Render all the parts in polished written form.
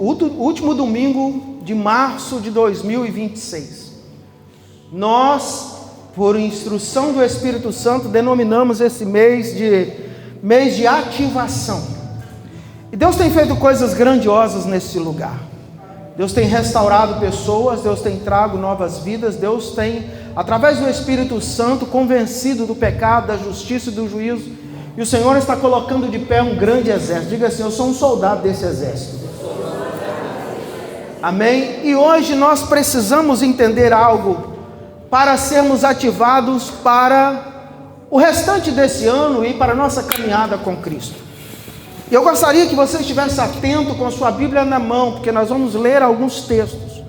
último domingo de março de 2026. Nós, por instrução do Espírito Santo, denominamos esse mês de ativação. E Deus tem feito coisas grandiosas nesse lugar. Deus tem restaurado pessoas, Deus tem trago novas vidas, Deus tem, através do Espírito Santo, convencido do pecado, da justiça e do juízo. E o Senhor está colocando de pé um grande exército. Diga assim: eu sou um soldado desse exército. Amém? E hoje nós precisamos entender algo para sermos ativados para o restante desse ano e para a nossa caminhada com Cristo. E eu gostaria que você estivesse atento com a sua Bíblia na mão, porque nós vamos ler alguns textos.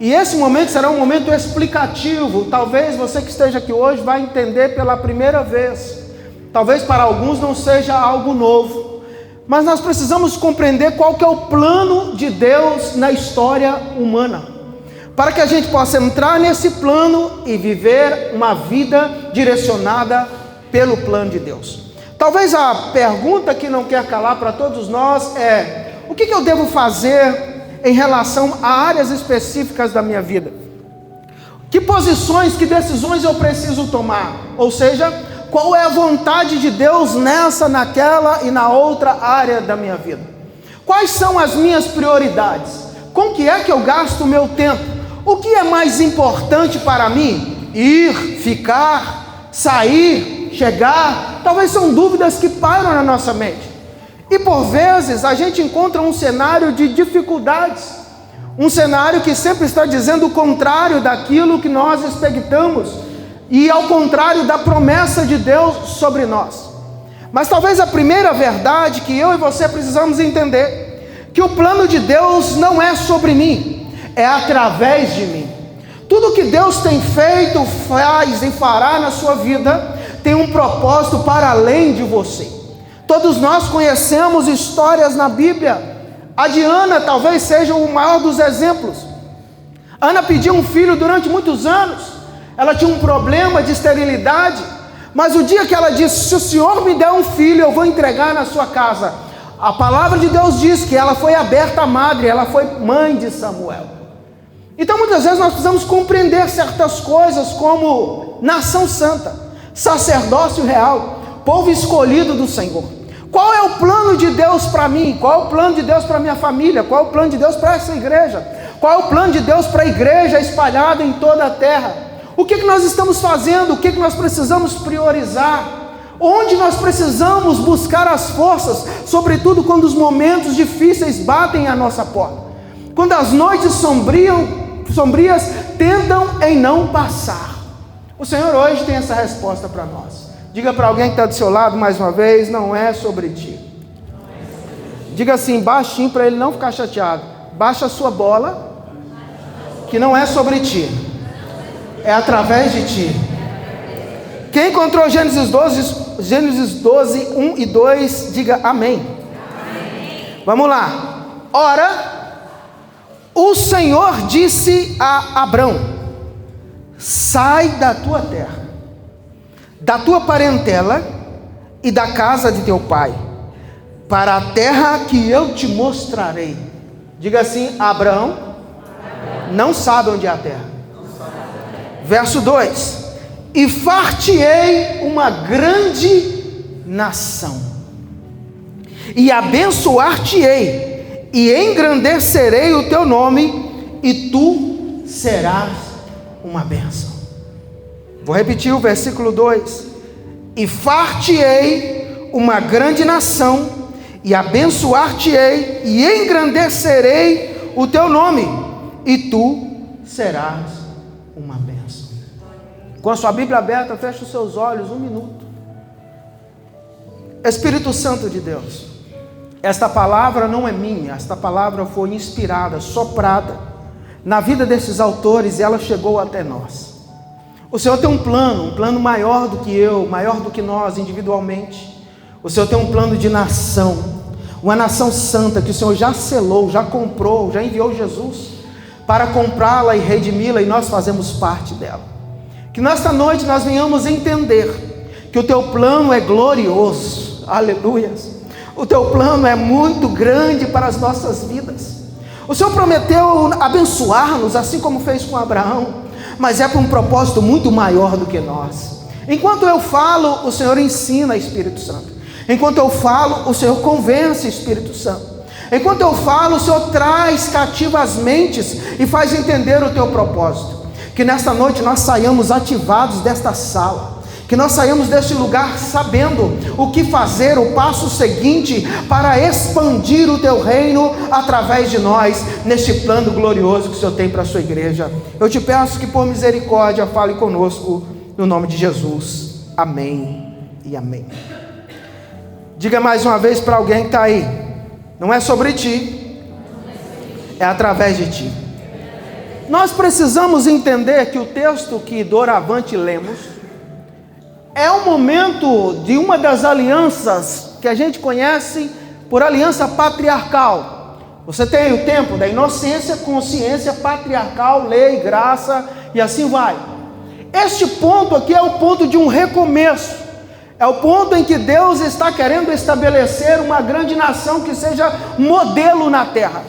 E esse momento será um momento explicativo. Talvez você que esteja aqui hoje vai entender pela primeira vez. Talvez para alguns não seja algo novo. Mas nós precisamos compreender qual que é o plano de Deus na história humana, para que a gente possa entrar nesse plano e viver uma vida direcionada pelo plano de Deus. Talvez a pergunta que não quer calar para todos nós é: o que eu devo fazer em relação a áreas específicas da minha vida? Que posições, que decisões eu preciso tomar? Ou seja, qual é a vontade de Deus nessa, naquela e na outra área da minha vida? Quais são as minhas prioridades? Com que é que eu gasto o meu tempo? O que é mais importante para mim? Ir, ficar, sair, chegar? Talvez são dúvidas que pairam na nossa mente. E por vezes a gente encontra um cenário de dificuldades, um cenário que sempre está dizendo o contrário daquilo que nós expectamos, e ao contrário da promessa de Deus sobre nós. Mas talvez a primeira verdade que eu e você precisamos entender, que o plano de Deus não é sobre mim, é através de mim. Tudo que Deus tem feito, faz e fará na sua vida tem um propósito para além de você. Todos nós conhecemos histórias na Bíblia. A de Ana talvez seja o maior dos exemplos. Ana pediu um filho durante muitos anos. Ela tinha um problema de esterilidade, mas o dia que ela disse: se o Senhor me der um filho, eu vou entregar na sua casa. A palavra de Deus diz que ela foi aberta à madre, ela foi mãe de Samuel. Então muitas vezes nós precisamos compreender certas coisas como nação santa, sacerdócio real, povo escolhido do Senhor. Qual é o plano de Deus para mim? Qual é o plano de Deus para minha família? Qual é o plano de Deus para essa igreja? Qual é o plano de Deus para a igreja espalhada em toda a terra? O que nós estamos fazendo? O que nós precisamos priorizar? Onde nós precisamos buscar as forças? Sobretudo quando os momentos difíceis batem à nossa porta. Quando as noites sombrias tentam em não passar. O Senhor hoje tem essa resposta para nós. Diga para alguém que está do seu lado mais uma vez: não é sobre ti. Diga assim, baixinho, para ele não ficar chateado: baixa a sua bola, que não é sobre ti, é através de ti. Quem encontrou Gênesis 12, 1 e 2, diga amém. Amém. Vamos lá. Ora, o Senhor disse a Abrão: sai da tua terra, da tua parentela e da casa de teu pai, para a terra que eu te mostrarei. Diga assim: Abrão não sabe onde é a terra. Verso 2: e far-te-ei uma grande nação, e abençoar-te-ei, e engrandecerei o teu nome, e tu serás uma bênção. Vou repetir o versículo 2: e far-te-ei uma grande nação, e abençoar-te-ei, e engrandecerei o teu nome, e tu serás uma bênção. Com a sua Bíblia aberta, feche os seus olhos um minuto. Espírito Santo de Deus, esta palavra não é minha, esta palavra foi inspirada, soprada na vida desses autores, e ela chegou até nós. O Senhor tem um plano maior do que eu, maior do que nós individualmente. O Senhor tem um plano de nação, uma nação santa que o Senhor já selou, já comprou, já enviou Jesus para comprá-la e redimi-la, e nós fazemos parte dela. Que nesta noite nós venhamos entender que o teu plano é glorioso, aleluias. O teu plano é muito grande para as nossas vidas. O Senhor prometeu abençoar-nos, assim como fez com Abraão, mas é para um propósito muito maior do que nós. Enquanto eu falo, o Senhor ensina, Espírito Santo. Enquanto eu falo, o Senhor convence, Espírito Santo. Enquanto eu falo, o Senhor traz cativa as mentes e faz entender o teu propósito. Que nesta noite nós saiamos ativados desta sala, que nós saímos deste lugar sabendo o que fazer, o passo seguinte para expandir o teu reino através de nós, neste plano glorioso que o Senhor tem para a sua igreja. Eu te peço que por misericórdia fale conosco, no nome de Jesus. Amém e amém. Diga mais uma vez para alguém que está aí: não é sobre ti, é através de ti. Nós precisamos entender que o texto que doravante lemos é um momento de uma das alianças que a gente conhece por aliança patriarcal. Você tem o tempo da inocência, consciência, patriarcal, lei, graça e assim vai. Este ponto aqui é o ponto de um recomeço. É o ponto em que Deus está querendo estabelecer uma grande nação que seja modelo na terra.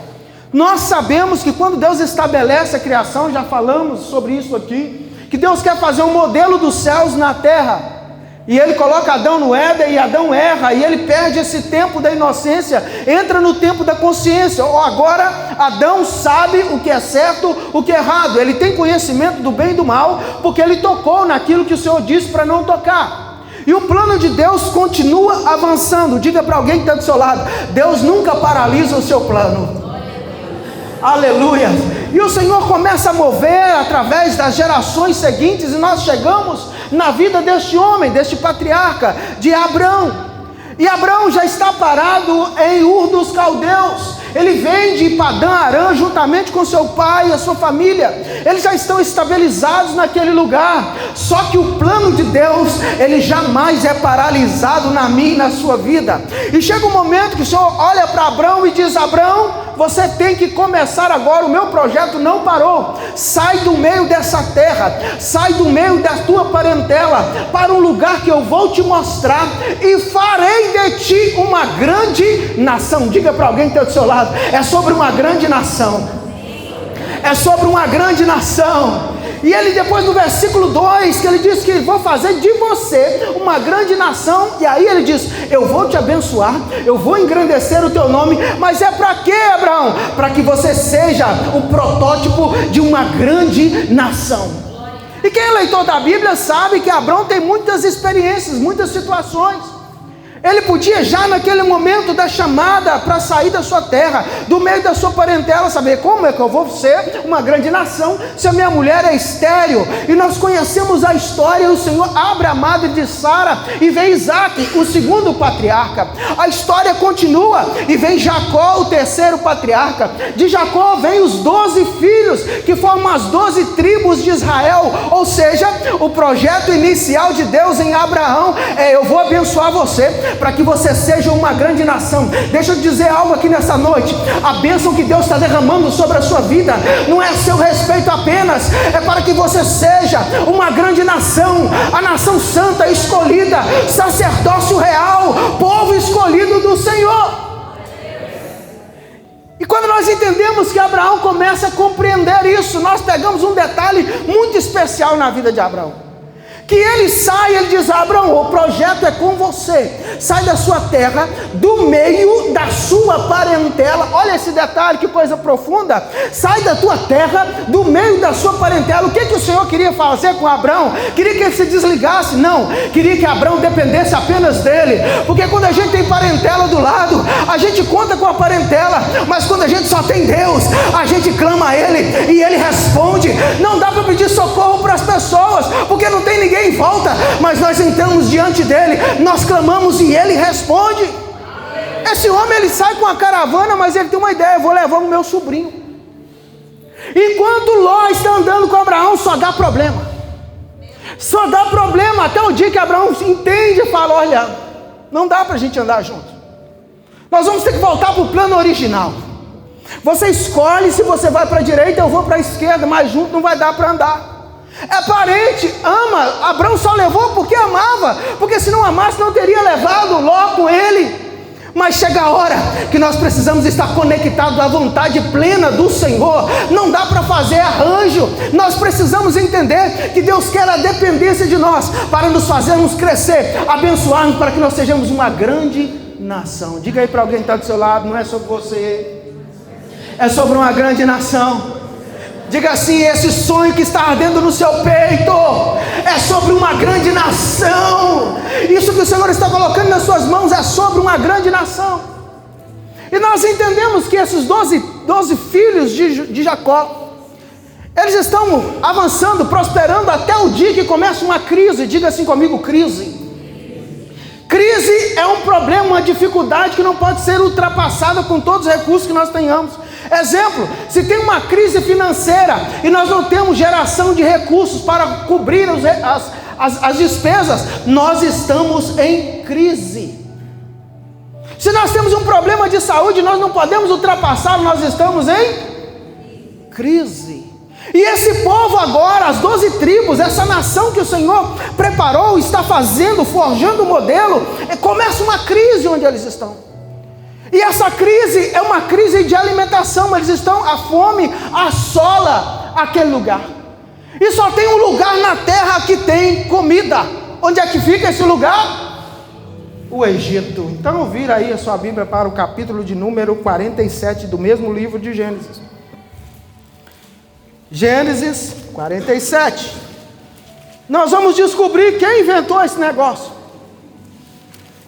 Nós sabemos que quando Deus estabelece a criação, já falamos sobre isso aqui, que Deus quer fazer um modelo dos céus na terra. E Ele coloca Adão no Éden, e Adão erra, e ele perde esse tempo da inocência, entra no tempo da consciência. Agora Adão sabe o que é certo, o que é errado. Ele tem conhecimento do bem e do mal, porque ele tocou naquilo que o Senhor disse para não tocar. E o plano de Deus continua avançando. Diga para alguém que está do seu lado: Deus nunca paralisa o seu plano. Aleluia. E o Senhor começa a mover através das gerações seguintes, e nós chegamos na vida deste homem, deste patriarca, de Abrão. E Abrão já está parado em Ur dos Caldeus. Ele vem de Padã Arã juntamente com seu pai e a sua família. Eles já estão estabilizados naquele lugar. Só que o plano de Deus, ele jamais é paralisado na minha e na sua vida. E chega um momento que o Senhor olha para Abrão e diz: Abrão, você tem que começar agora. O meu projeto não parou. Sai do meio dessa terra, sai do meio da tua parentela, para um lugar que eu vou te mostrar, e farei de ti uma grande nação. Diga para alguém que está do seu lado: é sobre uma grande nação. É sobre uma grande nação. E ele depois no versículo 2, que ele diz que vou fazer de você uma grande nação. E aí ele diz: eu vou te abençoar, eu vou engrandecer o teu nome. Mas é para quê, Abraão? Para que você seja o protótipo de uma grande nação. E quem é leitor da Bíblia sabe que Abraão tem muitas experiências, muitas situações. Ele podia já naquele momento da chamada para sair da sua terra, do meio da sua parentela, saber: como é que eu vou ser uma grande nação se a minha mulher é estéril? E nós conhecemos a história. O Senhor abre a madre de Sara e vem Isaac, o segundo patriarca. A história continua e vem Jacó, o terceiro patriarca. De Jacó vem os 12 filhos que formam as 12 tribos de Israel. Ou seja, o projeto inicial de Deus em Abraão é: eu vou abençoar você para que você seja uma grande nação. Deixa eu dizer algo aqui nessa noite: a bênção que Deus está derramando sobre a sua vida não é a seu respeito apenas, é para que você seja uma grande nação, a nação santa, escolhida, sacerdócio real, povo escolhido do Senhor. E quando nós entendemos que Abraão começa a compreender isso, nós pegamos um detalhe muito especial na vida de Abraão. Que ele sai, ele diz: Abraão, o projeto é com você. Sai da sua terra, do meio da sua parentela. Olha esse detalhe, que coisa profunda. Sai da tua terra, do meio da sua parentela. O que o Senhor queria fazer com Abraão? Queria que ele se desligasse? Não, queria que Abraão dependesse apenas dele. Porque quando a gente tem parentela do lado, a gente conta com a parentela. Mas quando a gente só tem Deus, a gente clama a Ele e Ele responde. Não dá para pedir socorro para as pessoas, porque não tem ninguém em volta, mas nós entramos diante dele, nós clamamos e ele responde. Esse homem, ele sai com a caravana, mas ele tem uma ideia: eu vou levar o meu sobrinho. Enquanto Ló está andando com Abraão, só dá problema. Só dá problema, até o dia que Abraão entende e fala: olha, não dá para a gente andar junto. Nós vamos ter que voltar para o plano original. Você escolhe se você vai para a direita, eu vou para a esquerda, mas junto não vai dar para andar. É parente, ama. Abraão só levou porque amava, porque se não amasse não teria levado Ló com ele. Mas chega a hora que nós precisamos estar conectados à vontade plena do Senhor. Não dá para fazer arranjo. Nós precisamos entender que Deus quer a dependência de nós para nos fazermos crescer, abençoarmos, para que nós sejamos uma grande nação. Diga aí para alguém que está do seu lado: não é sobre você, é sobre uma grande nação. Diga assim: esse sonho que está ardendo no seu peito é sobre uma grande nação. Isso que o Senhor está colocando nas suas mãos é sobre uma grande nação. E nós entendemos que esses 12 filhos de Jacó, eles estão avançando, prosperando até o dia que começa uma crise. Diga assim comigo: crise. Crise é um problema, uma dificuldade que não pode ser ultrapassada com todos os recursos que nós tenhamos. Exemplo: se tem uma crise financeira e nós não temos geração de recursos para cobrir as despesas, nós estamos em crise. Se nós temos um problema de saúde, nós não podemos ultrapassar, nós estamos em crise. E esse povo agora, as 12 tribos, essa nação que o Senhor preparou, está fazendo, forjando o modelo, começa uma crise onde eles estão. E essa crise é uma crise de alimentação. Eles estão, a fome assola aquele lugar. E só tem um lugar na terra que tem comida. Onde é que fica esse lugar? O Egito. Então vira aí a sua Bíblia para o capítulo de número 47 do mesmo livro de Gênesis. Gênesis 47. Nós vamos descobrir quem inventou esse negócio.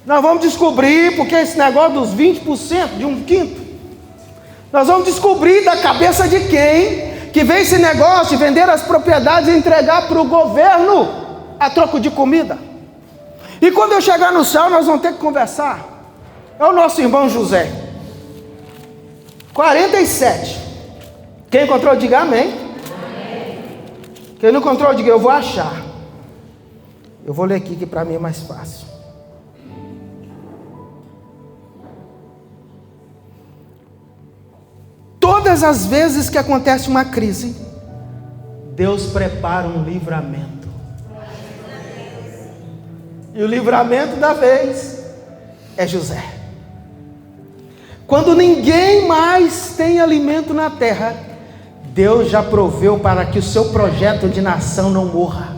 Nós vamos descobrir porque esse negócio dos 20%, de 1/5, nós vamos descobrir da cabeça de quem que vem esse negócio de vender as propriedades e entregar para o governo a troco de comida. E quando eu chegar no céu, nós vamos ter que conversar. É o nosso irmão José. 47. Quem encontrou, diga amém. Quem não encontrou, diga eu vou achar. Eu vou ler aqui que para mim é mais fácil. Todas as vezes que acontece uma crise, Deus prepara um livramento. E o livramento da vez é José. Quando ninguém mais tem alimento na terra, Deus já proveu para que o seu projeto de nação não morra.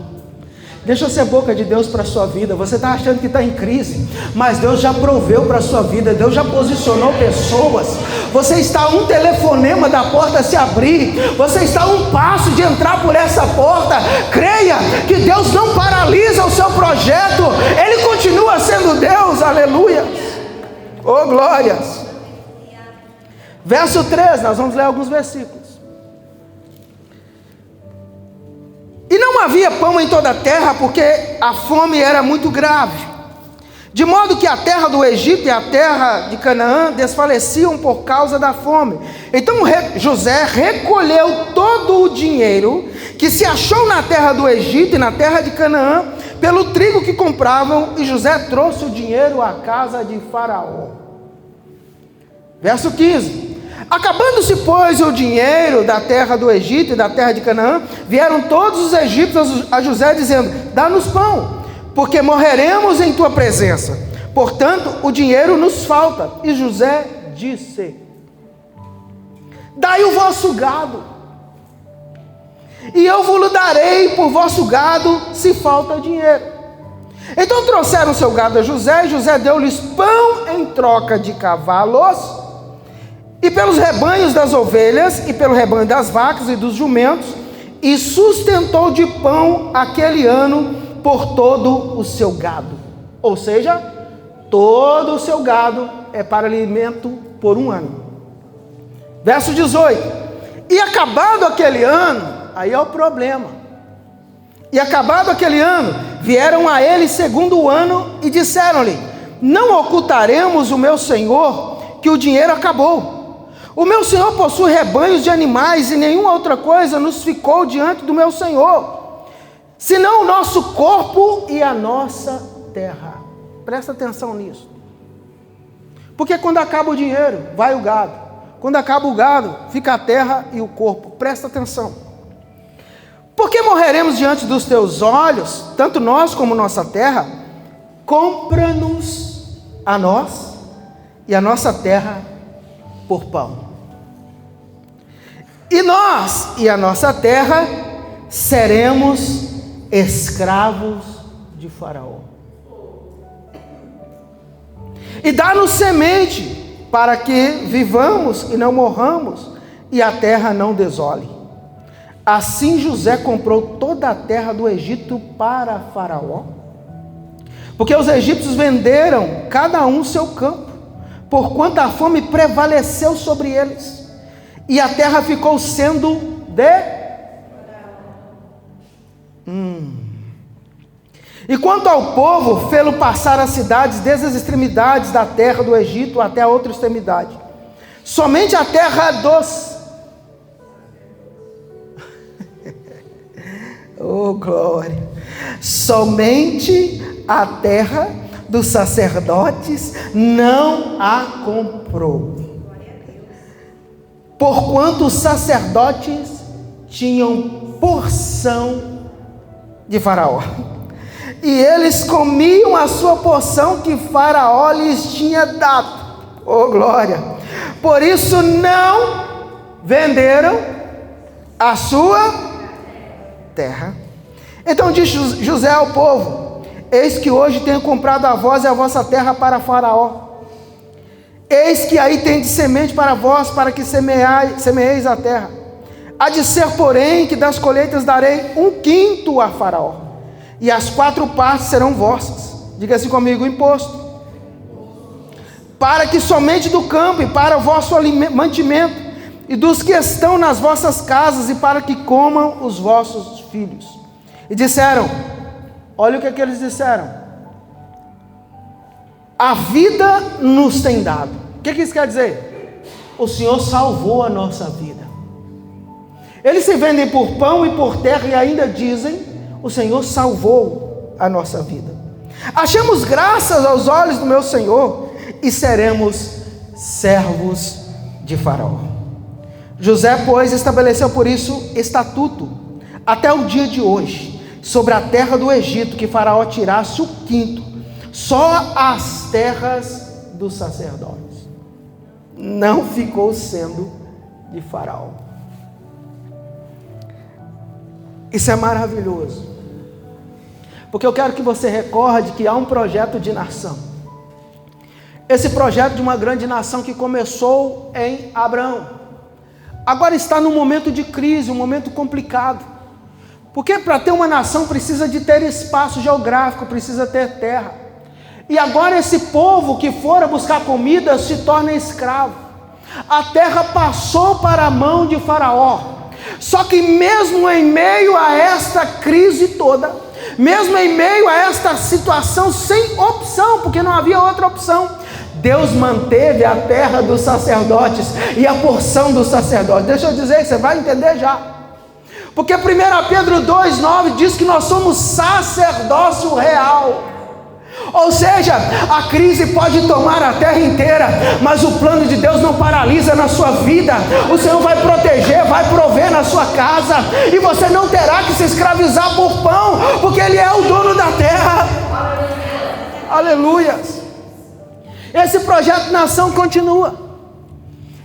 Deixa eu ser boca de Deus para a sua vida. Você está achando que está em crise, mas Deus já proveu para a sua vida. Deus já posicionou pessoas. Você está a um telefonema da porta se abrir. Você está a um passo de entrar por essa porta. Creia que Deus não paralisa o seu projeto. Ele continua sendo Deus. Aleluia. Oh, glórias. Verso 3, nós vamos ler alguns versículos. E não havia pão em toda a terra, porque a fome era muito grave, de modo que a terra do Egito e a terra de Canaã desfaleciam por causa da fome. Então José recolheu todo o dinheiro que se achou na terra do Egito e na terra de Canaã, pelo trigo que compravam, e José trouxe o dinheiro à casa de Faraó. Verso 15. Acabando-se, pois, o dinheiro da terra do Egito e da terra de Canaã, vieram todos os egípcios a José, dizendo: dá-nos pão, porque morreremos em tua presença. Portanto, o dinheiro nos falta. E José disse: dai o vosso gado, e eu vos darei por vosso gado, se falta dinheiro. Então trouxeram seu gado a José, e José deu-lhes pão em troca de cavalos, e pelos rebanhos das ovelhas, e pelo rebanho das vacas e dos jumentos, e sustentou de pão aquele ano por todo o seu gado. Ou seja, todo o seu gado é para alimento por um ano. Verso 18. E acabado aquele ano, aí é o problema. E acabado aquele ano, vieram a ele segundo o ano e disseram-lhe: não ocultaremos o meu senhor que o dinheiro acabou. O meu senhor possui rebanhos de animais, e nenhuma outra coisa nos ficou diante do meu senhor, senão o nosso corpo e a nossa terra. Presta atenção nisso. Porque quando acaba o dinheiro, vai o gado. Quando acaba o gado, fica a terra e o corpo. Presta atenção. Porque morreremos diante dos teus olhos, tanto nós como nossa terra? Compra-nos a nós e a nossa terra por pão. E nós e a nossa terra seremos escravos de Faraó. E dá-nos semente para que vivamos e não morramos, e a terra não desole. Assim José comprou toda a terra do Egito para Faraó, porque os egípcios venderam cada um seu campo, porquanto a fome prevaleceu sobre eles, e a terra ficou sendo E quanto ao povo, fê-lo passar as cidades desde as extremidades da terra do Egito até a outra extremidade. Somente a terra dos... Oh, glória! Somente a terra dos sacerdotes não a comprou, porquanto os sacerdotes tinham porção de Faraó, e eles comiam a sua porção que Faraó lhes tinha dado. Oh, glória! Por isso não venderam a sua terra. Então disse José ao povo: eis que hoje tenho comprado a vós e a vossa terra para Faraó. Eis que aí tem de semente para vós, para que semeeis a terra. Há de ser, porém, que das colheitas darei 1/5 a Faraó, e as 4 partes serão vossas. Diga assim comigo: imposto. Para que somente do campo e para o vosso mantimento, e dos que estão nas vossas casas, e para que comam os vossos filhos. E disseram, olha o que eles disseram: a vida nos tem dado. O que isso quer dizer? O Senhor salvou a nossa vida. Eles se vendem por pão e por terra e ainda dizem: o Senhor salvou a nossa vida. Achamos graças aos olhos do meu Senhor e seremos servos de Faraó. José, pois, estabeleceu por isso estatuto até o dia de hoje sobre a terra do Egito, que Faraó tirasse 1/5, só as terras dos sacerdotes. Não ficou sendo de Faraó. Isso é maravilhoso, porque eu quero que você recorde que há um projeto de nação. Esse projeto de uma grande nação que começou em Abraão, agora está num momento de crise, um momento complicado, porque para ter uma nação precisa de ter espaço geográfico, precisa ter terra, e agora esse povo que fora buscar comida se torna escravo. A terra passou para a mão de Faraó. Só que mesmo em meio a esta crise toda, mesmo em meio a esta situação sem opção, porque não havia outra opção, Deus manteve a terra dos sacerdotes e a porção dos sacerdotes. Deixa eu dizer, você vai entender já. Porque 1 Pedro 2,9 diz que nós somos sacerdócio real. Ou seja, a crise pode tomar a terra inteira, mas o plano de Deus não paralisa na sua vida. O Senhor vai proteger, vai prover na sua casa, e você não terá que se escravizar por pão, porque Ele é o dono da terra. Aleluias. Esse projeto de nação continua.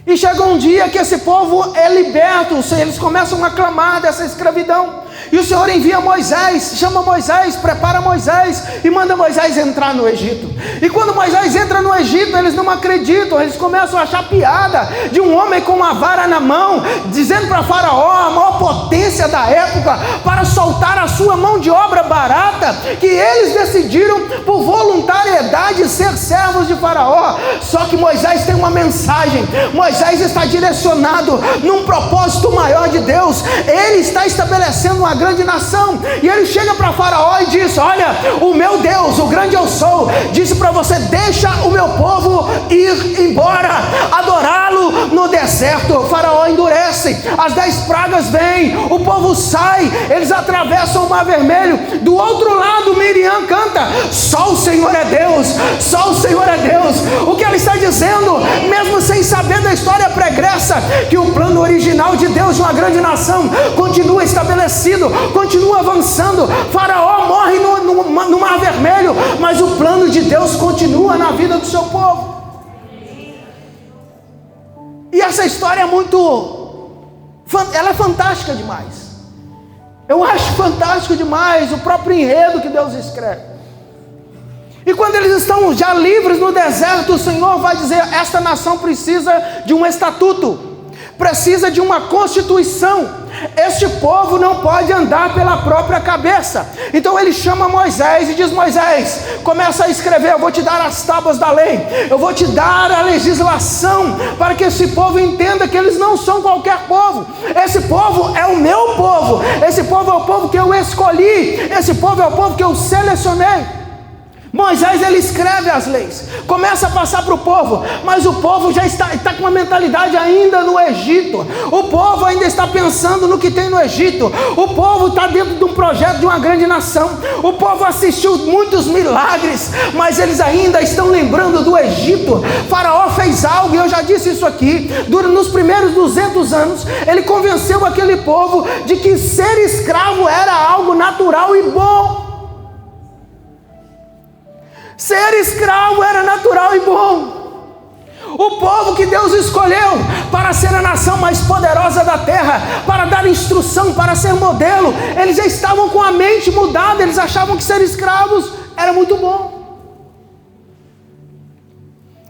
E chega um dia que esse povo é liberto, eles começam a clamar dessa escravidão. E o Senhor envia Moisés, chama Moisés, prepara Moisés e manda Moisés entrar no Egito. E quando Moisés entra no Egito, eles não acreditam, eles começam a achar piada de um homem com uma vara na mão, dizendo para Faraó, a maior potência da época, para soltar a sua mão de obra barata, que eles decidiram por voluntariedade ser servos de Faraó. Só que Moisés tem uma mensagem, Moisés está direcionado num propósito maior de Deus. Ele está estabelecendo uma grande nação, e ele chega para Faraó e diz: olha, o meu Deus, o grande eu sou, disse para você: deixa o meu povo ir embora, adorá-lo no deserto. Faraó endurece, as 10 pragas vêm, o povo sai, eles atravessam o Mar Vermelho. Do outro lado, Miriam canta: só o Senhor é Deus, só o Senhor é Deus. O que ela está dizendo, mesmo sem saber da história pregressa, que o plano original de Deus de uma grande nação continua estabelecido, continua avançando. Faraó morre no Mar Vermelho, mas o plano de Deus continua na vida do seu povo. E essa história ela é fantástica demais. Eu acho fantástico demais o próprio enredo que Deus escreve. E quando eles estão já livres no deserto, o Senhor vai dizer: esta nação precisa de um estatuto, precisa de uma constituição. Este povo não pode andar pela própria cabeça. Então ele chama Moisés e diz: Moisés, começa a escrever, eu vou te dar as tábuas da lei, eu vou te dar a legislação, para que esse povo entenda que eles não são qualquer povo. Esse povo é o meu povo, esse povo é o povo que eu escolhi, esse povo é o povo que eu selecionei. Moisés, ele escreve as leis, começa a passar para o povo, mas o povo já está com uma mentalidade ainda no Egito. O povo ainda está pensando no que tem no Egito. O povo está dentro de um projeto de uma grande nação. O povo assistiu muitos milagres, mas eles ainda estão lembrando do Egito. Faraó fez algo, e eu já disse isso aqui, nos primeiros 200 anos, ele convenceu aquele povo de que ser escravo era algo natural e bom. Ser escravo era natural e bom. O povo que Deus escolheu para ser a nação mais poderosa da terra, para dar instrução, para ser modelo, eles já estavam com a mente mudada. Eles achavam que ser escravos era muito bom.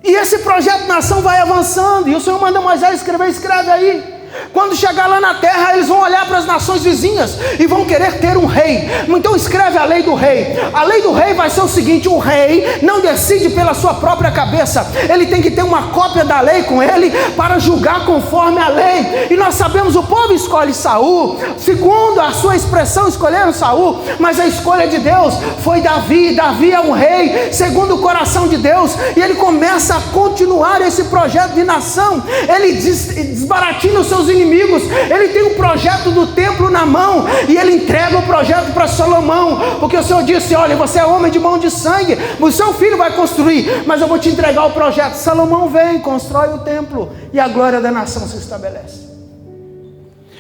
E esse projeto de nação vai avançando, e o Senhor manda Moisés escrever: escreve aí. Quando chegar lá na terra, eles vão olhar para as nações vizinhas e vão querer ter um rei. Então escreve a lei do rei. A lei do rei vai ser o seguinte: o rei não decide pela sua própria cabeça, ele tem que ter uma cópia da lei com ele para julgar conforme a lei. E nós sabemos, o povo escolhe Saul, segundo a sua expressão escolheram Saul, mas a escolha de Deus foi Davi. Davi é um rei segundo o coração de Deus, e ele começa a continuar esse projeto de nação. Ele desbaratina os seus inimigos. Ele tem o projeto do templo na mão, e ele entrega o projeto para Salomão, porque o Senhor disse: olha, você é homem de mão de sangue, o seu filho vai construir, mas eu vou te entregar o projeto. Salomão vem, constrói o templo, e a glória da nação se estabelece.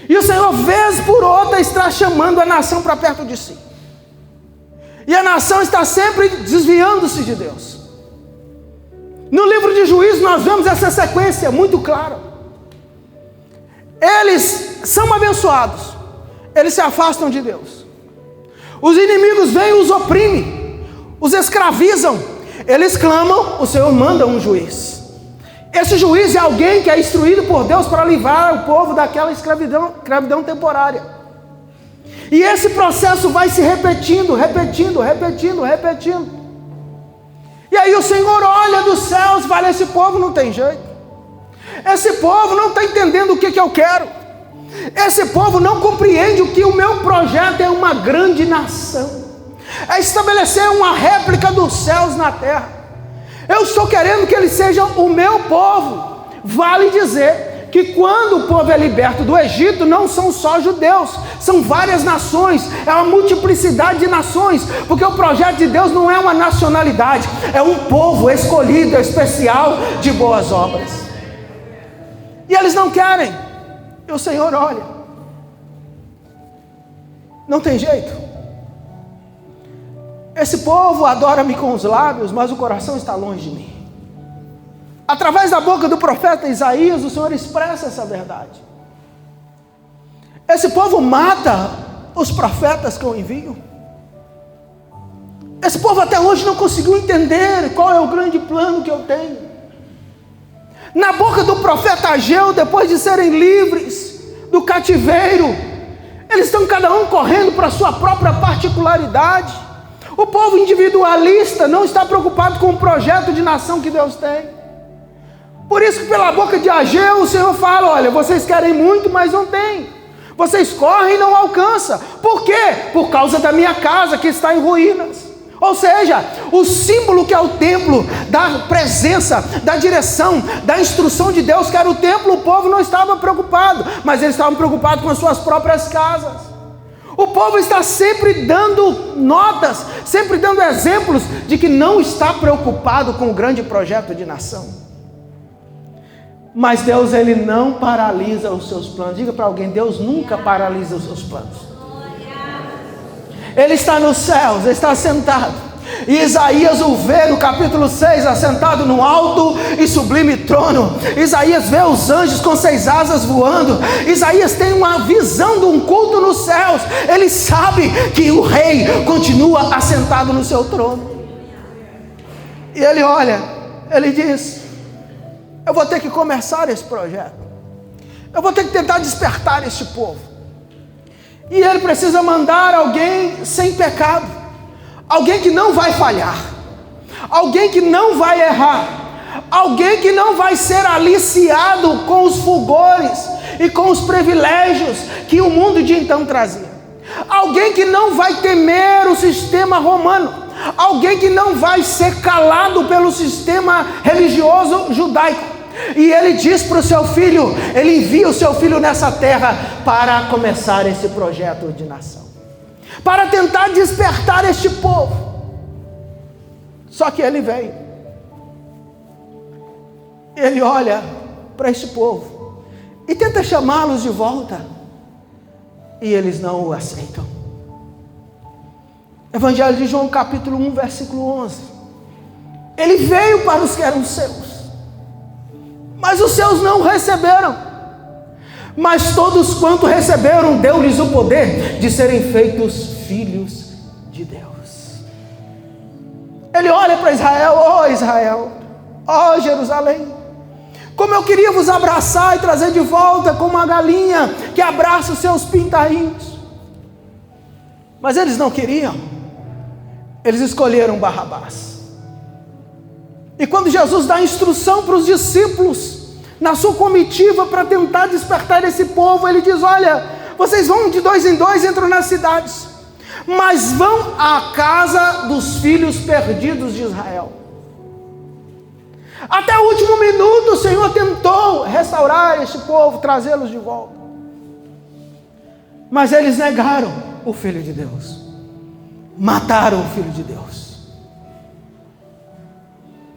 E o Senhor, vez por outra, está chamando a nação para perto de si, e a nação está sempre desviando-se de Deus. No livro de Juízes nós vemos essa sequência muito clara. Eles são abençoados, eles se afastam de Deus. Os inimigos vêm e os oprimem, os escravizam. Eles clamam, o Senhor manda um juiz. Esse juiz é alguém que é instruído por Deus para livrar o povo daquela escravidão temporária. E esse processo vai se repetindo. E aí o Senhor olha dos céus e fala: esse povo não tem jeito. Esse povo não está entendendo o que eu quero. Esse povo não compreende o que o meu projeto é uma grande nação, é estabelecer uma réplica dos céus na terra. Eu estou querendo que eles sejam o meu povo. Vale dizer que quando o povo é liberto do Egito, não são só judeus, são várias nações, é uma multiplicidade de nações, porque o projeto de Deus não é uma nacionalidade, é um povo escolhido, especial, de boas obras. E eles não querem. E o Senhor olha. Não tem jeito. Esse povo adora-me com os lábios, mas o coração está longe de mim. Através da boca do profeta Isaías, o Senhor expressa essa verdade. Esse povo mata os profetas que eu envio. Esse povo até hoje não conseguiu entender qual é o grande plano que eu tenho. Na boca do profeta Ageu, depois de serem livres do cativeiro, eles estão cada um correndo para a sua própria particularidade. O povo individualista não está preocupado com o projeto de nação que Deus tem. Por isso que pela boca de Ageu o Senhor fala: olha, vocês querem muito, mas não tem. Vocês correm e não alcançam. Por quê? Por causa da minha casa que está em ruínas. Ou seja, o símbolo que é o templo, da presença, da direção, da instrução de Deus, que era o templo, o povo não estava preocupado, mas eles estavam preocupados com as suas próprias casas. O povo está sempre dando notas, sempre dando exemplos de que não está preocupado com o grande projeto de nação. Mas Deus, ele não paralisa os seus planos. Diga para alguém: Deus nunca paralisa os seus planos. Ele está nos céus, ele está sentado. E Isaías o vê no capítulo 6, assentado no alto e sublime trono. Isaías vê os anjos com 6 asas voando. Isaías tem uma visão de um culto nos céus. Ele sabe que o rei continua assentado no seu trono. E ele olha, ele diz: eu vou ter que começar esse projeto. Eu vou ter que tentar despertar este povo. E ele precisa mandar alguém sem pecado, alguém que não vai falhar, alguém que não vai errar, alguém que não vai ser aliciado com os fulgores e com os privilégios que o mundo de então trazia, alguém que não vai temer o sistema romano, alguém que não vai ser calado pelo sistema religioso judaico. E ele diz para o seu filho, ele envia o seu filho nessa terra para começar esse projeto de nação, para tentar despertar este povo. Só que ele vem, ele olha para este povo e tenta chamá-los de volta, e eles não o aceitam. Evangelho de João capítulo 1 versículo 11. Ele veio para os que eram seus, mas os seus não o receberam. Mas todos quanto receberam, deu-lhes o poder de serem feitos filhos de Deus. Ele olha para Israel: ó Israel, ó Jerusalém, como eu queria vos abraçar e trazer de volta como uma galinha que abraça os seus pintainhos. Mas eles não queriam. Eles escolheram Barrabás. E quando Jesus dá instrução para os discípulos, na sua comitiva para tentar despertar esse povo, ele diz: olha, vocês vão de 2 em 2, entram nas cidades, mas vão à casa dos filhos perdidos de Israel. Até o último minuto o Senhor tentou restaurar este povo, trazê-los de volta, mas eles negaram o Filho de Deus, mataram o Filho de Deus.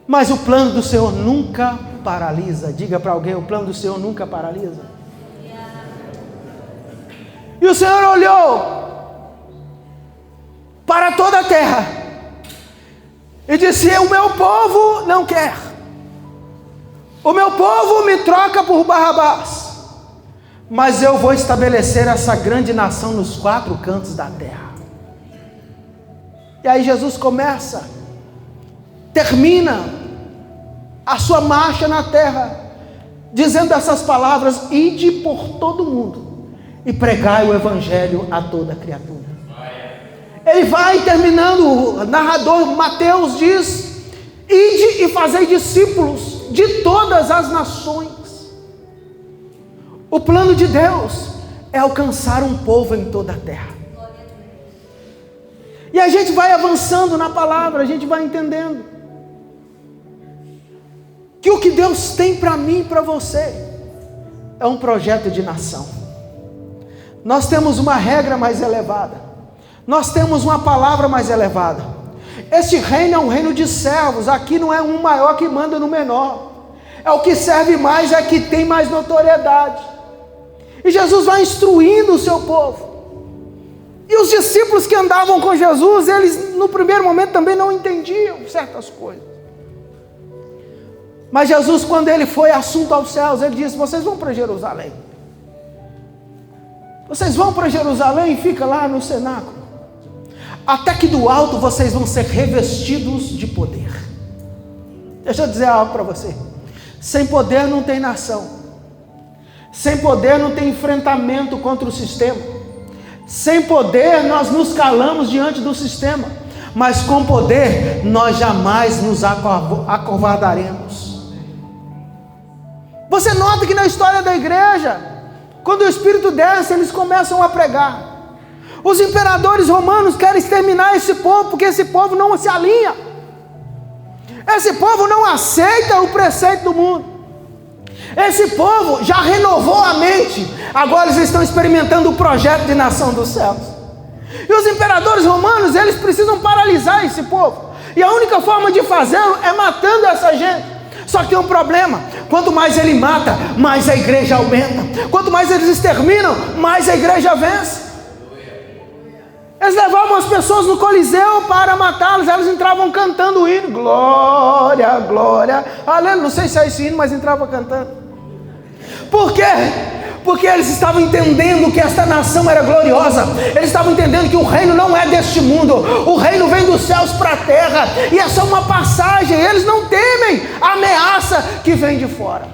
Mas o plano do Senhor nunca paralisa. Diga para alguém: o plano do Senhor nunca paralisa. E o Senhor olhou para toda a terra e disse: o meu povo não quer, o meu povo me troca por Barrabás, mas eu vou estabelecer essa grande nação nos 4 cantos da terra. E aí Jesus termina a sua marcha na terra, dizendo essas palavras: ide por todo mundo e pregai o evangelho a toda criatura. Ele vai terminando, o narrador Mateus diz: ide e fazei discípulos de todas as nações. O plano de Deus é alcançar um povo em toda a terra. E a gente vai avançando na palavra, a gente vai entendendo que o que Deus tem para mim e para você é um projeto de nação. Nós temos uma regra mais elevada, nós temos uma palavra mais elevada. Este reino é um reino de servos. Aqui não é um maior que manda no menor, é o que serve mais, é que tem mais notoriedade. E Jesus vai instruindo o seu povo. E os discípulos que andavam com Jesus, eles no primeiro momento também não entendiam certas coisas. Mas Jesus, quando ele foi assunto aos céus, ele disse: vocês vão para Jerusalém. Vocês vão para Jerusalém e fica lá no cenáculo, até que do alto vocês vão ser revestidos de poder. Deixa eu dizer algo para você: sem poder não tem nação, sem poder não tem enfrentamento contra o sistema, sem poder nós nos calamos diante do sistema, mas com poder nós jamais nos acovardaremos. Você nota que na história da igreja, quando o Espírito desce, eles começam a pregar. Os imperadores romanos querem exterminar esse povo, porque esse povo não se alinha, esse povo não aceita o preceito do mundo, esse povo já renovou a mente, agora eles estão experimentando o projeto de nação dos céus. E os imperadores romanos, eles precisam paralisar esse povo, e a única forma de fazê-lo é matando essa gente. Só que tem um problema: quanto mais ele mata, mais a igreja aumenta. Quanto mais eles exterminam, mais a igreja vence. Eles levavam as pessoas no Coliseu para matá-las. Elas entravam cantando o hino. Glória, glória, aleluia. Não sei se é esse hino, mas entrava cantando. Por quê? Porque eles estavam entendendo que esta nação era gloriosa. Eles estavam entendendo que o reino não é deste mundo. O reino vem dos céus para a terra. E é só uma passagem. Eles não temem a ameaça que vem de fora.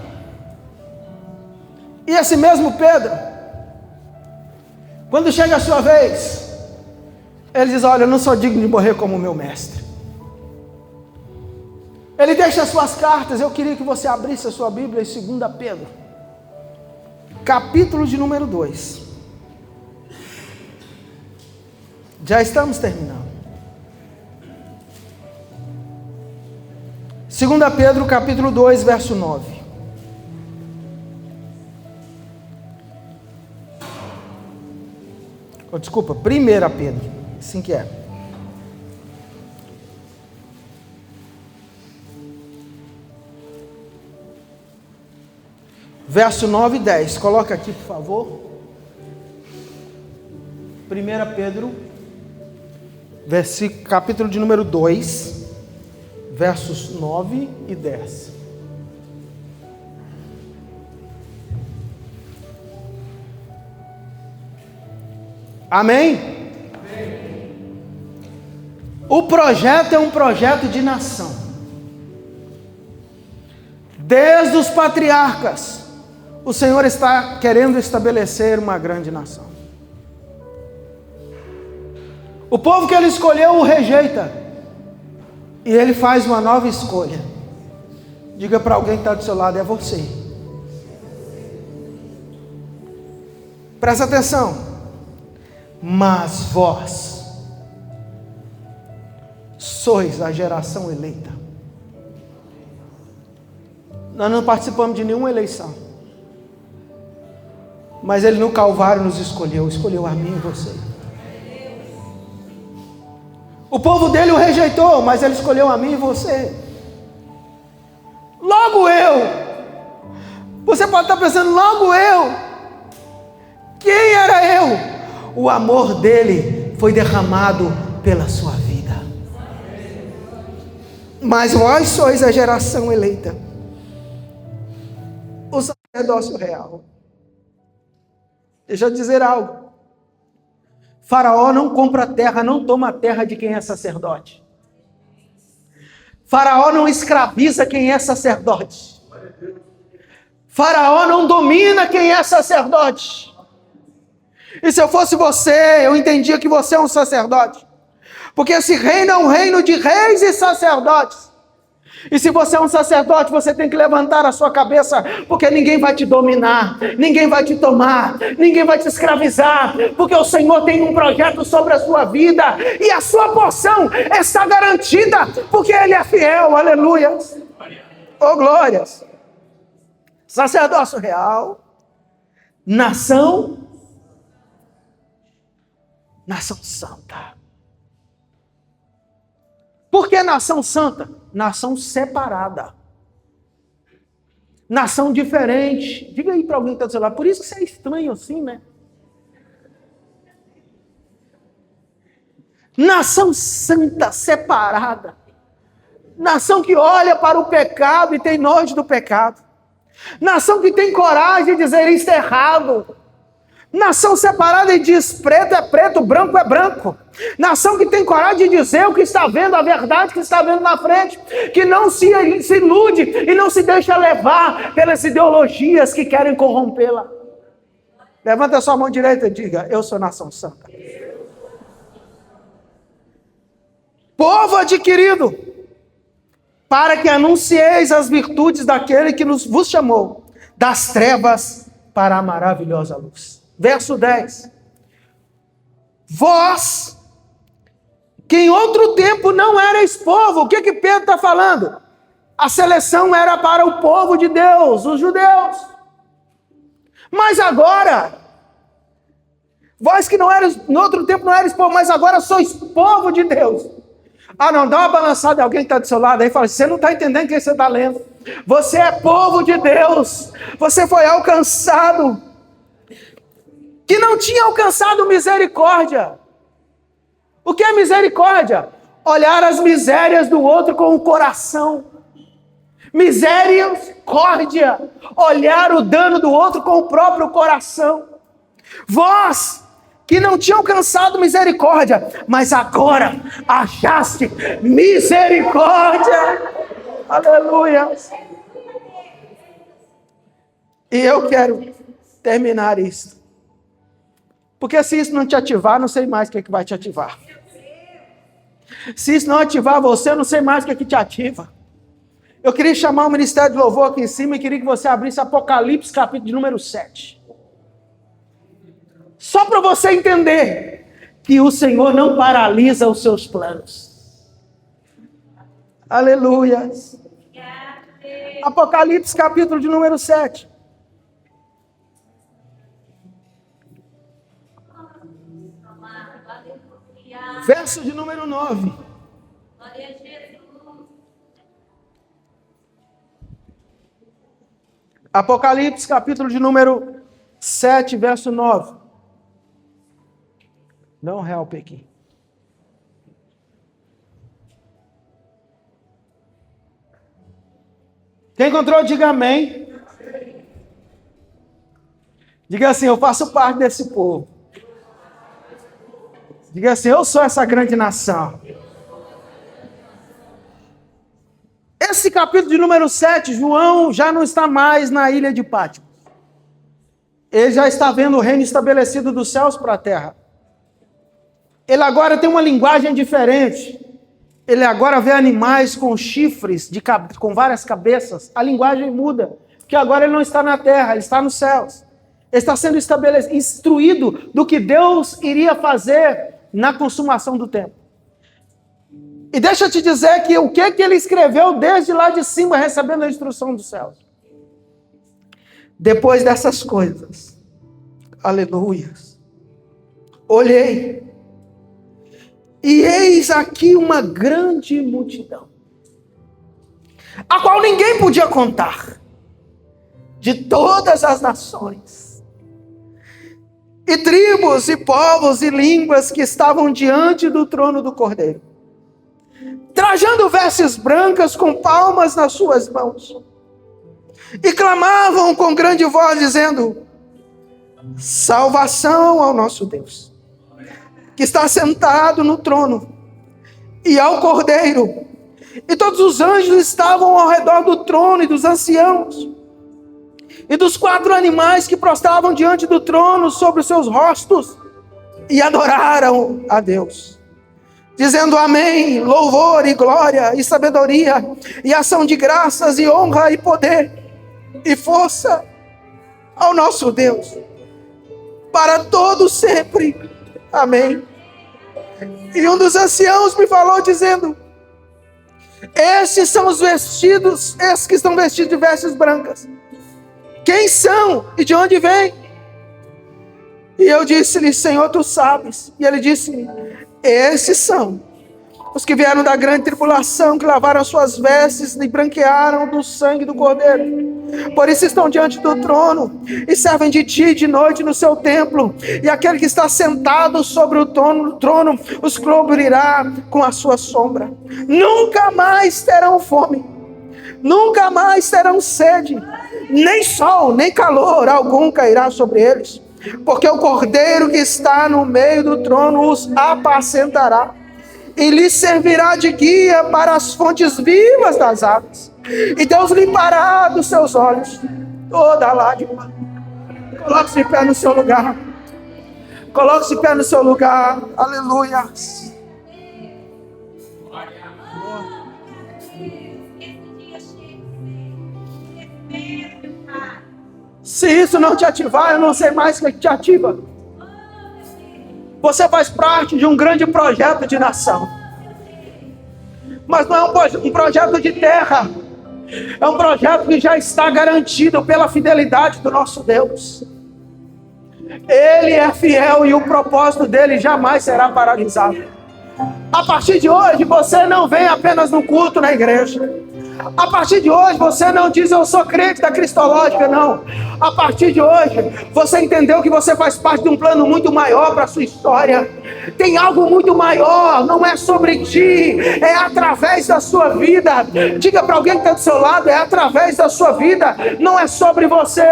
E esse mesmo Pedro, quando chega a sua vez, ele diz: olha, eu não sou digno de morrer como o meu mestre. Ele deixa as suas cartas. Eu queria que você abrisse a sua Bíblia em 2 Pedro, capítulo de número 2. Já estamos terminando. 2 Pedro, capítulo 2, verso 9. Oh, desculpa, 1 Pedro, assim que é. Verso 9 e 10, coloca aqui por favor. 1 Pedro, capítulo de número 2, versos 9 e 10. Amém? Amém. O projeto é um projeto de nação. Desde os patriarcas, o Senhor está querendo estabelecer uma grande nação. O povo que Ele escolheu o rejeita, e Ele faz uma nova escolha. Diga para alguém que está do seu lado: é você. Presta atenção. Mas vós sois a geração eleita. Nós não participamos de nenhuma eleição, mas Ele no Calvário nos escolheu a mim e você. O povo dele o rejeitou, mas Ele escolheu a mim e você. Logo eu. Você pode estar pensando: logo eu. Quem era eu? O amor dele foi derramado pela sua vida. Mas vós sois a geração eleita, o sacerdócio real. Deixa eu dizer algo. Faraó não compra terra, não toma terra de quem é sacerdote. Faraó não escraviza quem é sacerdote. Faraó não domina quem é sacerdote. E se eu fosse você, eu entendia que você é um sacerdote. Porque esse reino é um reino de reis e sacerdotes. E se você é um sacerdote, você tem que levantar a sua cabeça, porque ninguém vai te dominar, ninguém vai te tomar, ninguém vai te escravizar, porque o Senhor tem um projeto sobre a sua vida, e a sua porção está garantida, porque Ele é fiel, aleluia. Oh, glórias. Sacerdócio real, nação santa. Por que nação santa? Nação separada. Nação diferente. Diga aí para alguém que está do seu lado. Por isso que você é estranho assim, né? Nação santa, separada. Nação que olha para o pecado e tem nojo do pecado. Nação que tem coragem de dizer: isso é errado. Nação separada e diz: preto é preto, branco é branco. Nação que tem coragem de dizer o que está vendo, a verdade que está vendo na frente. Que não se ilude e não se deixa levar pelas ideologias que querem corrompê-la. Levanta a sua mão direita e diga: eu sou nação santa. Povo adquirido, para que anuncieis as virtudes daquele que vos chamou das trevas para a maravilhosa luz. Verso 10. Vós, que em outro tempo não erais povo. O que Pedro está falando? A seleção era para o povo de Deus, os judeus. Mas agora, vós que não erais, no outro tempo não erais povo, mas agora sois povo de Deus. Ah não, dá uma balançada em alguém que está do seu lado aí e fala: você não está entendendo o que você está lendo. Você é povo de Deus. Você foi alcançado. Que não tinha alcançado misericórdia. O que é misericórdia? Olhar as misérias do outro com o coração. Misericórdia, olhar o dano do outro com o próprio coração. Vós que não tinham alcançado misericórdia, mas agora achaste misericórdia. Aleluia. E eu quero terminar isso. Porque se isso não te ativar, não sei mais o que é que vai te ativar. Se isso não ativar você, eu não sei mais o que é que te ativa. Eu queria chamar o Ministério de Louvor aqui em cima e queria que você abrisse Apocalipse, capítulo de número 7. Só para você entender que o Senhor não paralisa os seus planos. Aleluia. Apocalipse, capítulo de número 7. Verso de número 9. Apocalipse, capítulo de número 7, verso 9. Não help aqui. Quem encontrou, diga amém. Diga assim, eu faço parte desse povo. Diga assim, eu sou essa grande nação. Esse capítulo de número 7, João já não está mais na ilha de Patmos. Ele já está vendo o reino estabelecido dos céus para a terra. Ele agora tem uma linguagem diferente. Ele agora vê animais com chifres, com várias cabeças. A linguagem muda, porque agora ele não está na terra, ele está nos céus. Ele está sendo instruído do que Deus iria fazer na consumação do tempo. E deixa eu te dizer que o que ele escreveu desde lá de cima, recebendo a instrução dos céus. Depois dessas coisas, aleluia, olhei, e eis aqui uma grande multidão, a qual ninguém podia contar, de todas as nações, e tribos, e povos, e línguas que estavam diante do trono do Cordeiro, trajando vestes brancas com palmas nas suas mãos, e clamavam com grande voz, dizendo: salvação ao nosso Deus, que está sentado no trono, e ao Cordeiro. E todos os anjos estavam ao redor do trono, e dos anciãos, e dos 4 animais que prostravam diante do trono sobre os seus rostos, e adoraram a Deus, dizendo amém, louvor e glória, e sabedoria, e ação de graças, e honra, e poder, e força ao nosso Deus, para todo sempre. Amém. E um dos anciãos me falou dizendo: esses são os vestidos, esses que estão vestidos de vestes brancas, quem são e de onde vêm? E eu disse-lhe: Senhor, tu sabes. E ele disse-me: esses são os que vieram da grande tribulação, que lavaram suas vestes e branquearam do sangue do Cordeiro. Por isso estão diante do trono e servem de dia e de noite no seu templo. E aquele que está sentado sobre o trono os cobrirá com a sua sombra. Nunca mais terão fome, nunca mais terão sede, nem sol, nem calor algum cairá sobre eles, porque o Cordeiro que está no meio do trono os apacentará, e lhes servirá de guia para as fontes vivas das águas, e Deus limpará dos seus olhos toda lágrima. Coloque-se de pé no seu lugar. Coloque-se de pé no seu lugar. Aleluia. Se isso não te ativar, eu não sei mais o que te ativa. Você faz parte de um grande projeto de nação. Mas não é um projeto de terra. É um projeto que já está garantido pela fidelidade do nosso Deus. Ele é fiel e o propósito dele jamais será paralisado. A partir de hoje, você não vem apenas no culto na igreja. A partir de hoje, você não diz eu sou crente da Cristológica, não. A partir de hoje, você entendeu que você faz parte de um plano muito maior para a sua história. Tem algo muito maior, não é sobre ti, é através da sua vida. Diga para alguém que está do seu lado, é através da sua vida, não é sobre você.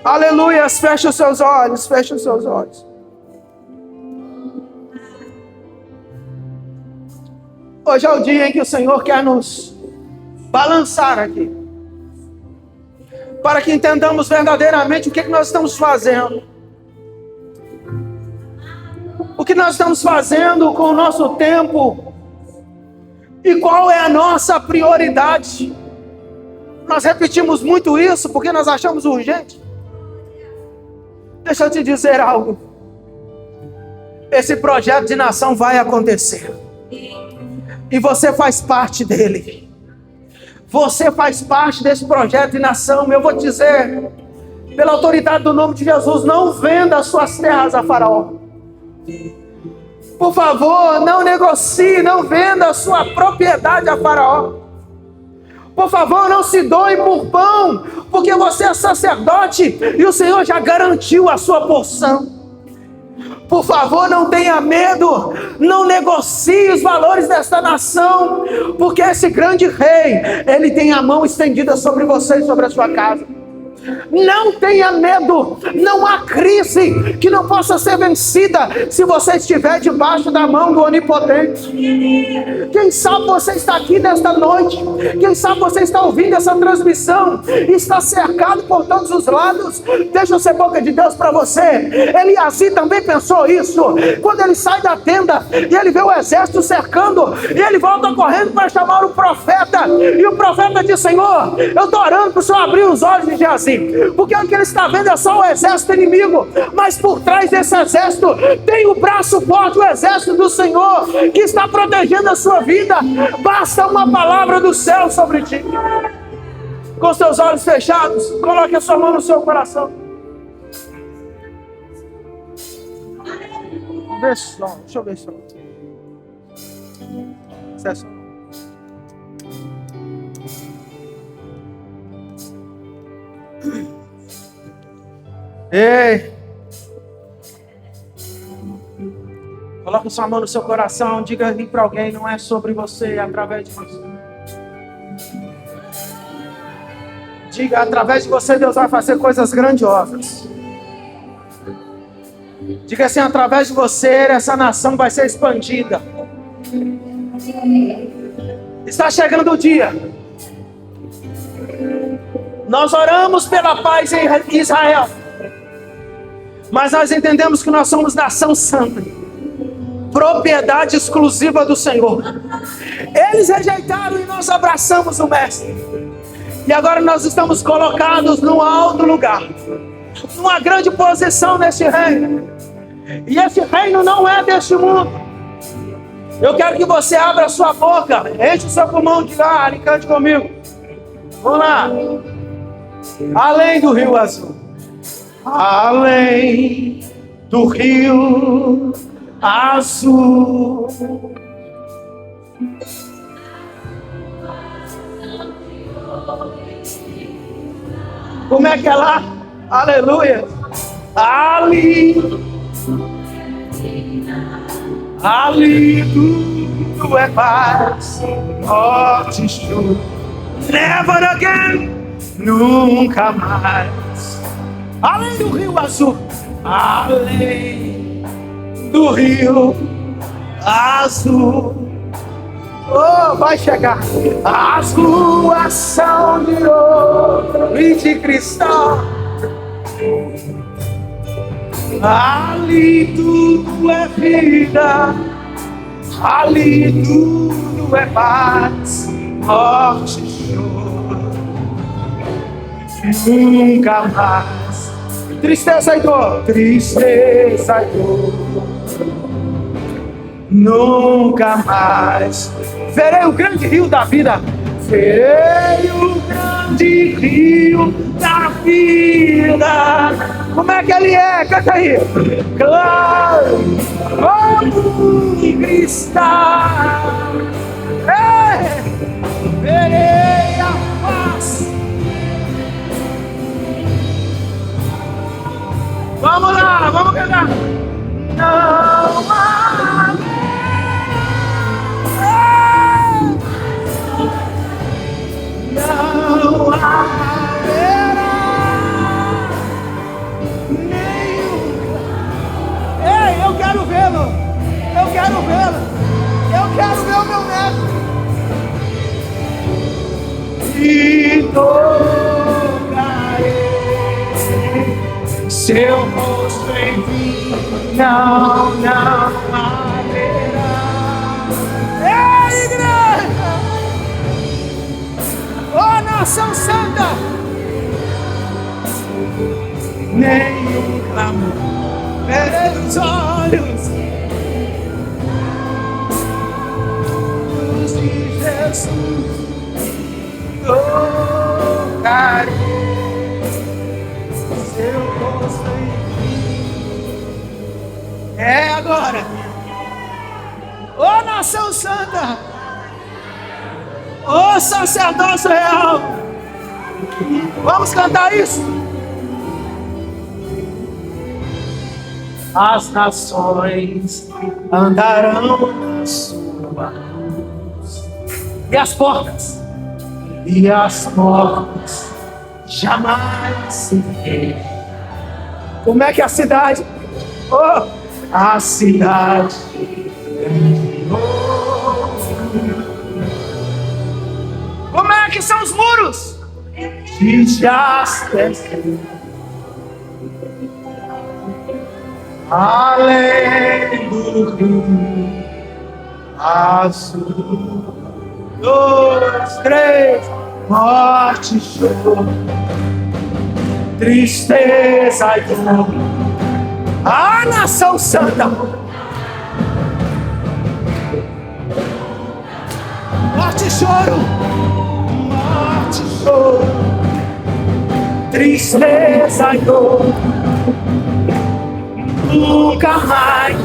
Aleluia, feche os seus olhos, feche os seus olhos. Hoje é o dia em que o Senhor quer nos balançar aqui, para que entendamos verdadeiramente o que nós estamos fazendo. O que nós estamos fazendo com o nosso tempo e qual é a nossa prioridade. Nós repetimos muito isso porque nós achamos urgente. Deixa eu te dizer algo. Esse projeto de nação vai acontecer. E você faz parte dele. Você faz parte desse projeto de nação. Eu vou te dizer, pela autoridade do nome de Jesus, não venda as suas terras a Faraó. Por favor, não negocie, não venda a sua propriedade a Faraó. Por favor, não se doe por pão, porque você é sacerdote e o Senhor já garantiu a sua porção. Por favor, não tenha medo, não negocie os valores desta nação, porque esse grande rei, ele tem a mão estendida sobre você e sobre a sua casa. Não tenha medo, não há crise que não possa ser vencida se você estiver debaixo da mão do Onipotente. Quem sabe você está aqui nesta noite, quem sabe você está ouvindo essa transmissão e está cercado por todos os lados. Deixa eu ser boca de Deus para você. Eliasi também pensou isso, quando ele sai da tenda e ele vê o exército cercando, e ele volta correndo para chamar o profeta, e o profeta diz: Senhor, eu estou orando para o Senhor abrir os olhos de Geazi, porque o que ele está vendo é só o exército inimigo, mas por trás desse exército tem o braço forte, o exército do Senhor, que está protegendo a sua vida. Basta uma palavra do céu sobre ti. Com seus olhos fechados, coloque a sua mão no seu coração. Vê só, deixa eu ver só. Cessa. Ei, coloque sua mão no seu coração, diga para alguém: não é sobre você, é através de você. Diga: através de você Deus vai fazer coisas grandiosas. Diga assim: através de você essa nação vai ser expandida. Está chegando o dia. Nós oramos pela paz em Israel, mas nós entendemos que nós somos nação santa, propriedade exclusiva do Senhor. Eles rejeitaram e nós abraçamos o Mestre. E agora nós estamos colocados num alto lugar, numa grande posição neste reino. E esse reino não é deste mundo. Eu quero que você abra a sua boca, enche o seu pulmão de ar e cante comigo. Vamos lá. Além do Rio Azul, além do Rio Azul, como é que é lá? Aleluia. Ali tudo é paz, norte, sul, never again. Nunca mais. Além do Rio Azul, além do Rio Azul, oh, vai chegar. As ruas são de ouro e de cristal. Ali tudo é vida, ali tudo é paz, morte e choro. Nunca mais. Tristeza e dor, tristeza e dor. Nunca mais. Verei o grande rio da vida. Verei o grande rio da vida. Como é que ele é? Canta aí. Claro como cristal. verei a paz. Vamos lá, vamos cantar. Não haverá. Não haverá nenhum. Ei, eu quero vê-lo. Eu quero vê-lo. Eu quero ver o meu neto. E tocarei seu rosto em mim. Não haverá. Ei, igreja! Ó nação santa! Nenhum clamor verei os olhos de Jesus. Tocarei seu rosto em mim. É agora! Ó nação santa! Ó sacerdócio real! Vamos cantar isso? As nações andarão na sua luz. E as portas jamais se fecham. Como é que é a cidade? Oh, a cidade. Como é que são os muros? De jaspe, além do rio azul. 2, 3, morte, choro, tristeza e dor. A nação santa. Morte, choro, tristeza e dor. Nunca mais,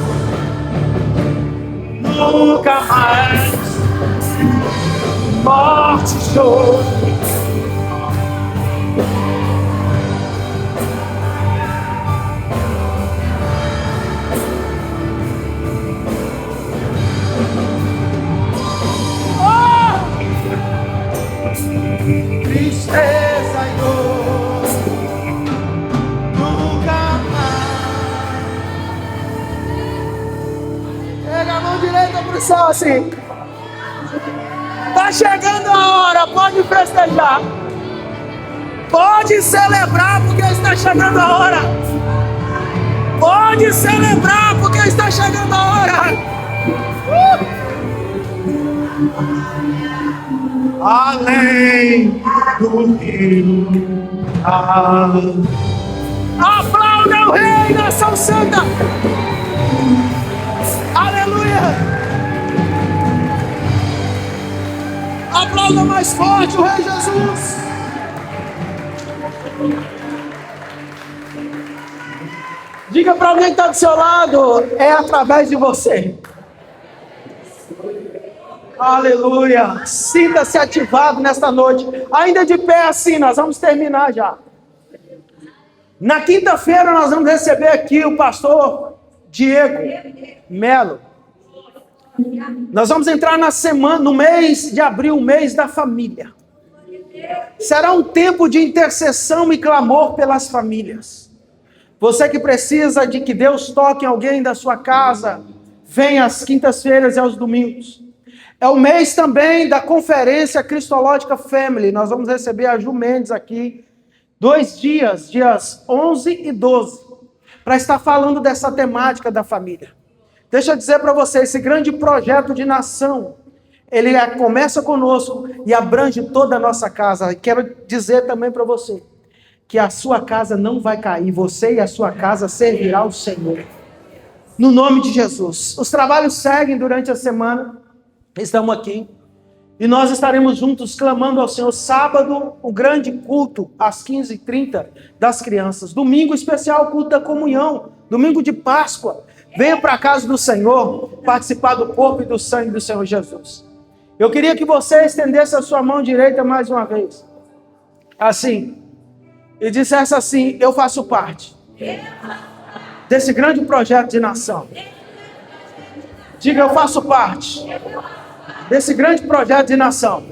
morte, choro. Tristeza e dor, nunca mais. Pega a mão direita pro céu assim. Tá chegando a hora, pode festejar. Pode celebrar porque está chegando a hora. Pode celebrar porque está chegando a hora. Além do rio. Aplauda o Rei, nação santa. Aleluia. Aplauda mais forte o Rei Jesus. Diga para alguém que está do seu lado, é através de você. Aleluia. Sinta-se ativado nesta noite. Ainda de pé assim, nós vamos terminar já. Na quinta-feira nós vamos receber aqui o pastor Diego Melo. Nós vamos entrar na semana, no mês de abril, o mês da família. Será um tempo de intercessão e clamor pelas famílias. Você que precisa de que Deus toque em alguém da sua casa, venha às quintas-feiras e aos domingos. É o mês também da conferência Cristológica Family. Nós vamos receber a Ju Mendes aqui, 2 dias, dias 11 e 12, para estar falando dessa temática da família. Deixa eu dizer para você, esse grande projeto de nação, ele começa conosco e abrange toda a nossa casa. E quero dizer também para você, que a sua casa não vai cair, você e a sua casa servirá ao Senhor. No nome de Jesus. Os trabalhos seguem durante a semana. Estamos aqui e nós estaremos juntos clamando ao Senhor. Sábado, o grande culto às 15h30 das crianças. Domingo especial, culto da comunhão. Domingo de Páscoa. Venha para a casa do Senhor participar do corpo e do sangue do Senhor Jesus. Eu queria que você estendesse a sua mão direita mais uma vez. Assim. E dissesse assim: eu faço parte desse grande projeto de nação. Diga: eu faço parte desse grande projeto de nação.